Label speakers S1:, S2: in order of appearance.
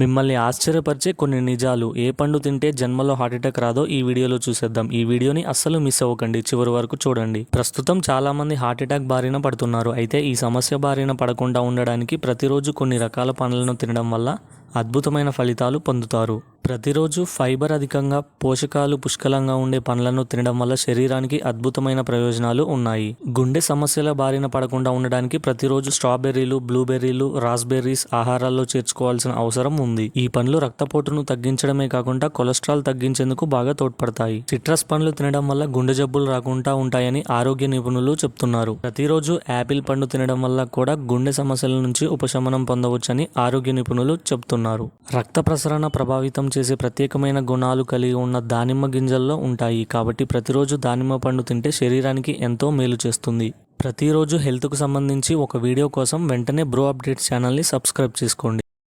S1: మిమ్మల్ని ఆశ్చర్యపరిచే కొన్ని నిజాలు. ఏ పండు తింటే జన్మలో హార్ట్అటాక్ రాదో ఈ వీడియోలో చూసేద్దాం. ఈ వీడియోని అస్సలు మిస్ అవ్వకండి, చివరి వరకు చూడండి. ప్రస్తుతం చాలా మంది హార్ట్అటాక్ బారిన పడుతున్నారు. అయితే ఈ సమస్య బారిన పడకుండా ఉండడానికి ప్రతిరోజు కొన్ని రకాల పండ్లను తినడం వల్ల అద్భుతమైన ఫలితాలు పొందుతారు. ప్రతిరోజు ఫైబర్ అధికంగా, పోషకాలు పుష్కలంగా ఉండే పండ్లను తినడం వల్ల శరీరానికి అద్భుతమైన ప్రయోజనాలు ఉన్నాయి. గుండె సమస్యల బారిన పడకుండా ఉండడానికి ప్రతిరోజు స్ట్రాబెర్రీలు, బ్లూబెర్రీలు, రాస్బెర్రీస్ ఆహారాల్లో చేర్చుకోవాల్సిన అవసరం ఉంది. ఈ పండ్లు రక్తపోటును తగ్గించడమే కాకుండా కొలెస్ట్రాల్ తగ్గించేందుకు బాగా తోడ్పడతాయి. సిట్రస్ పండ్లు తినడం వల్ల గుండె జబ్బులు రాకుండా ఉంటాయని ఆరోగ్య నిపుణులు చెప్తున్నారు. ప్రతిరోజు యాపిల్ పండు తినడం వల్ల కూడా గుండె సమస్యల నుంచి ఉపశమనం పొందవచ్చని ఆరోగ్య నిపుణులు చెప్తున్నారు. రక్త ప్రసరణ ప్రభావితం చేసే ప్రత్యేకమైన గుణాలు కలిగి ఉన్న దానిమ్మ గింజల్లో ఉంటాయి. కాబట్టి ప్రతిరోజు దానిమ్మ పండు తింటే శరీరానికి ఎంతో మేలు చేస్తుంది. ప్రతిరోజు హెల్త్కు సంబంధించి ఒక వీడియో కోసం వెంటనే బ్రో అప్డేట్స్ ఛానల్ని సబ్స్క్రైబ్ చేసుకోండి.